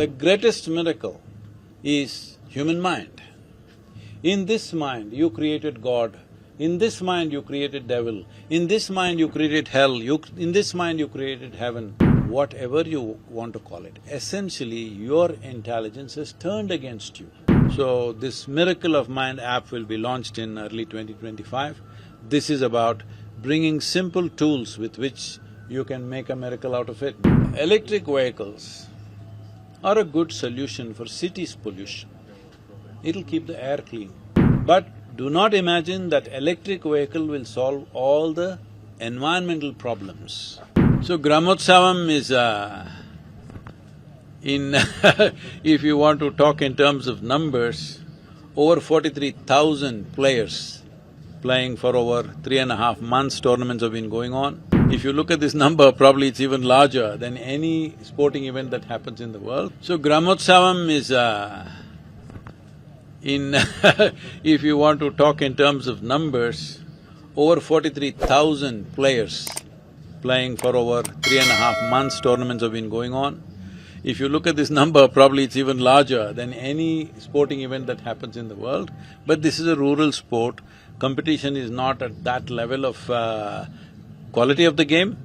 The greatest miracle is human mind. In this mind, you created God. In this mind, you created devil. In this mind, you created hell. In this mind, you created heaven. Whatever you want to call it, essentially your intelligence is turned against you. So, this Miracle of Mind app will be launched in early 2025. This is about bringing simple tools with which you can make a miracle out of it. Electric vehicles are a good solution for cities' pollution. It'll keep the air clean. But do not imagine that electric vehicle will solve all the environmental problems. So Gramotsavam is if you want to talk in terms of numbers, over 43,000 players playing for over 3.5 months, tournaments have been going on. If you look at this number, probably it's even larger than any sporting event that happens in the world. So Gramotsavam is if you want to talk in terms of numbers, over 43,000 players playing for over 3.5 months, tournaments have been going on. If you look at this number, probably it's even larger than any sporting event that happens in the world. But this is a rural sport, competition is not at that level of quality of the game,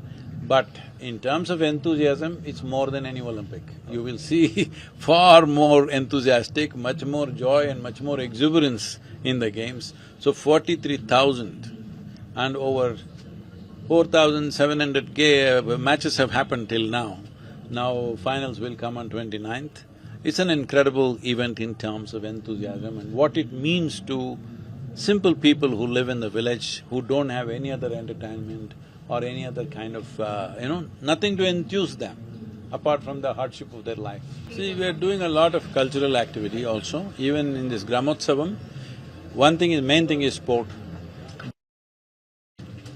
but in terms of enthusiasm, it's more than any Olympic. You will see far more enthusiastic, much more joy and much more exuberance in the games. So 43,000 and over 4,700 matches have happened till now. Now finals will come on 29th. It's an incredible event in terms of enthusiasm and what it means to simple people who live in the village, who don't have any other entertainment or any other kind of, nothing to enthuse them apart from the hardship of their life. See, we are doing a lot of cultural activity also, even in this Gramotsavam. Main thing is sport.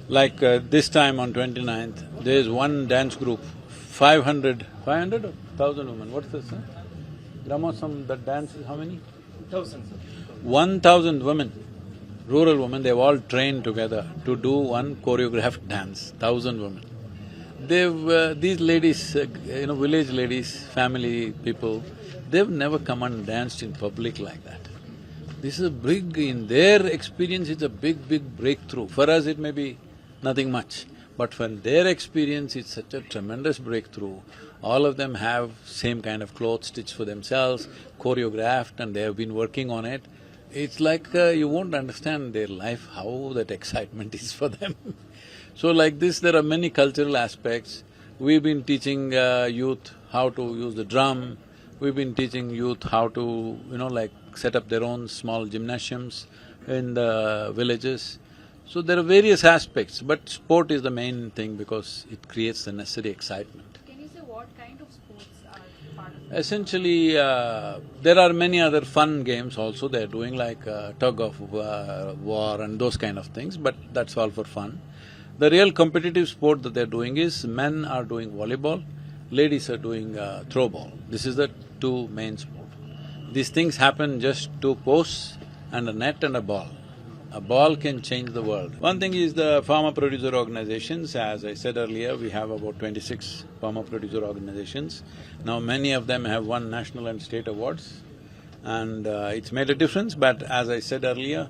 Like this time on 29th, there is one dance group, 500 or 1,000 women, what's this, Gramotsavam, that dance is how many? 1,000, sir. 1,000 women, rural women, they've all trained together to do one choreographed dance, 1,000 women. These ladies, village ladies, family people, they've never come and danced in public like that. This is a big… in their experience, it's a big breakthrough. For us, it may be nothing much, but for their experience, it's such a tremendous breakthrough. All of them have same kind of clothes stitched for themselves, choreographed, and they have been working on it. It's like you won't understand their life, how that excitement is for them. So like this, there are many cultural aspects. We've been teaching youth how to use the drum, we've been teaching youth how to, set up their own small gymnasiums in the villages. So there are various aspects, but sport is the main thing because it creates the necessary excitement. Can you say what kind of sports are part of it? Essentially, there are many other fun games also they're doing, like tug of war and those kind of things, but that's all for fun. The real competitive sport that they're doing is, men are doing volleyball, ladies are doing throwball. This is the two main sports. These things happen just two posts and a net and a ball. A ball can change the world. One thing is the farmer producer organizations. As I said earlier, we have about 26 farmer producer organizations. Now many of them have won national and state awards and it's made a difference, but as I said earlier,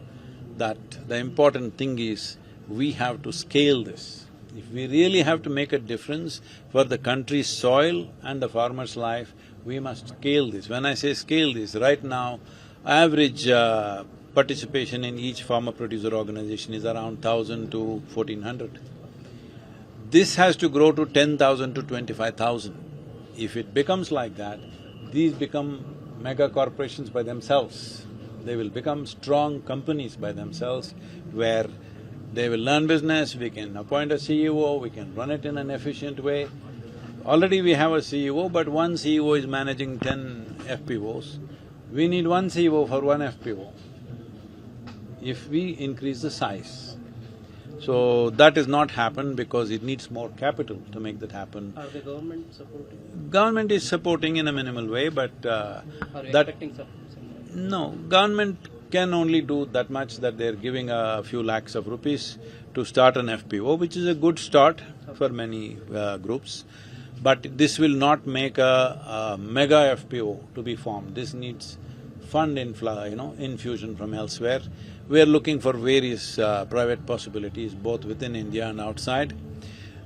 that the important thing is we have to scale this. If we really have to make a difference for the country's soil and the farmer's life, we must scale this. When I say scale this, right now, average participation in each farmer producer organization is around 1,000 to 1,400. This has to grow to 10,000 to 25,000. If it becomes like that, these become mega corporations by themselves. They will become strong companies by themselves where they will learn business, we can appoint a CEO, we can run it in an efficient way. Already we have a CEO, but one CEO is managing 10 FPOs. We need one CEO for one FPO if we increase the size. So that has not happened because it needs more capital to make that happen. Are the government supporting? Government is supporting in a minimal way, but Are you expecting support? No, government can only do that much, that they're giving a few lakhs of rupees to start an FPO, which is a good start for many groups. But this will not make a mega FPO to be formed. This needs fund infusion from elsewhere. We are looking for various private possibilities, both within India and outside.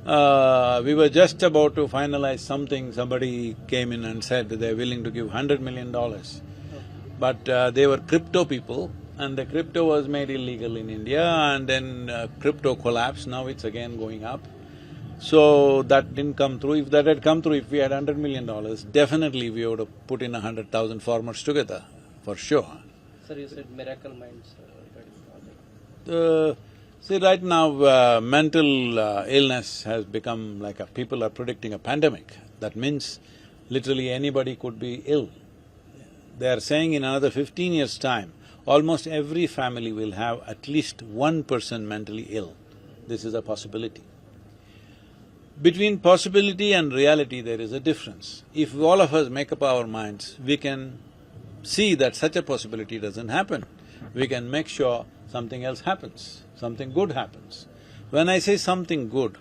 We were just about to finalize something, somebody came in and said they're willing to give $100 million. But they were crypto people, and the crypto was made illegal in India, and then crypto collapsed, now it's again going up. So that didn't come through. If that had come through, if we had $100 million, definitely we would have put in 100,000 farmers together, for sure. Sir, you said miracle minds regarding project. See, right now, mental illness has become like people are predicting a pandemic. That means literally anybody could be ill. They are saying in another 15 years' time, almost every family will have at least one person mentally ill. This is a possibility. Between possibility and reality, there is a difference. If all of us make up our minds, we can see that such a possibility doesn't happen. We can make sure something else happens, something good happens. When I say something good,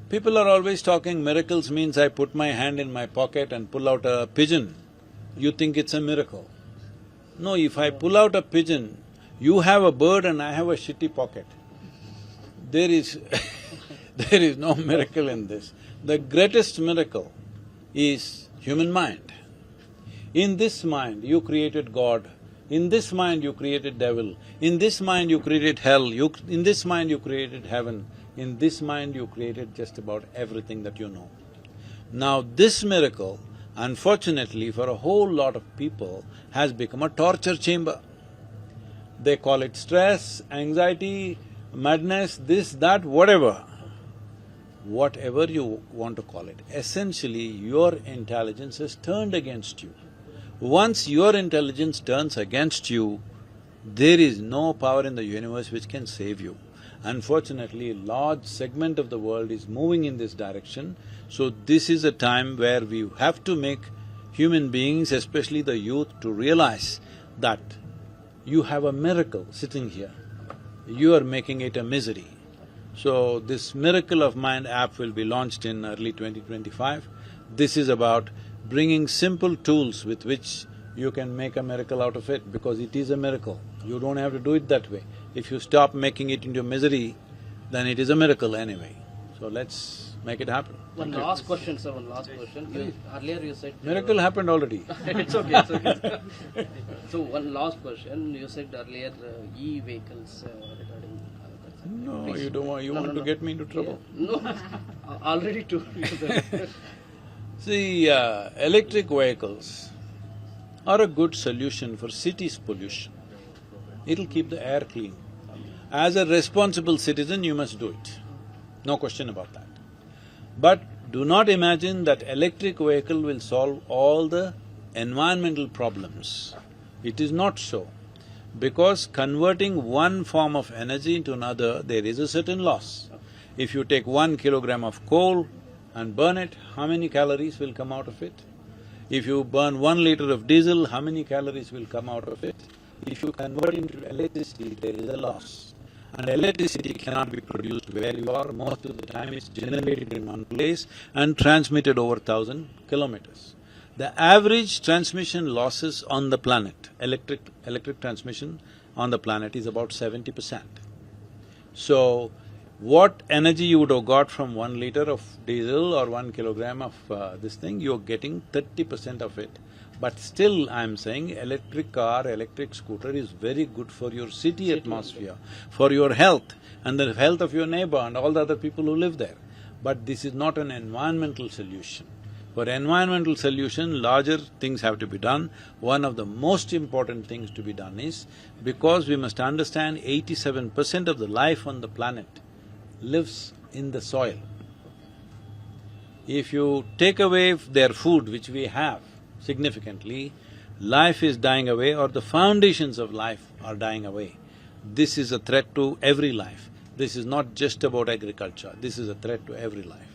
people are always talking miracles means I put my hand in my pocket and pull out a pigeon. You think it's a miracle. No, if I pull out a pigeon, you have a bird and I have a shitty pocket. There is there is no miracle in this. The greatest miracle is human mind. In this mind, you created God. In this mind, you created devil. In this mind, you created hell. In this mind, you created heaven. In this mind, you created just about everything that you know. Now, this miracle, unfortunately, for a whole lot of people, has become a torture chamber. They call it stress, anxiety, madness, this, that, whatever. Whatever you want to call it, essentially your intelligence is turned against you. Once your intelligence turns against you, there is no power in the universe which can save you. Unfortunately, a large segment of the world is moving in this direction, so this is a time where we have to make human beings, especially the youth, to realize that you have a miracle sitting here. You are making it a misery. So, this Miracle of Mind app will be launched in early 2025. This is about bringing simple tools with which you can make a miracle out of it, because it is a miracle. You don't have to do it that way. If you stop making it into misery, then it is a miracle anyway. So let's make it happen. One last question, sir, one last question. Earlier you said… Miracle happened already. It's okay, it's okay. So one last question, you said earlier e-vehicles regarding… No, you don't want… you want to get me into trouble? Yeah. No, already told you that. See, electric vehicles are a good solution for cities' pollution. It'll keep the air clean. As a responsible citizen, you must do it. No question about that. But do not imagine that electric vehicle will solve all the environmental problems. It is not so. Because converting one form of energy into another, there is a certain loss. If you take 1 kilogram of coal and burn it, how many calories will come out of it? If you burn 1 liter of diesel, how many calories will come out of it? If you convert into electricity, there is a loss. And electricity cannot be produced where you are. Most of the time it's generated in one place and transmitted over 1,000 kilometers. The average transmission losses on the planet, electric transmission on the planet is about 70%. So, what energy you would have got from 1 liter of diesel or 1 kilogram of this thing, you're getting 30% of it. But still, I'm saying electric car, electric scooter is very good for your city atmosphere, for your health and the health of your neighbor and all the other people who live there. But this is not an environmental solution. For environmental solution, larger things have to be done. One of the most important things to be done is, because we must understand 87% of the life on the planet lives in the soil. If you take away their food, which we have significantly, life is dying away or the foundations of life are dying away. This is a threat to every life. This is not just about agriculture, this is a threat to every life.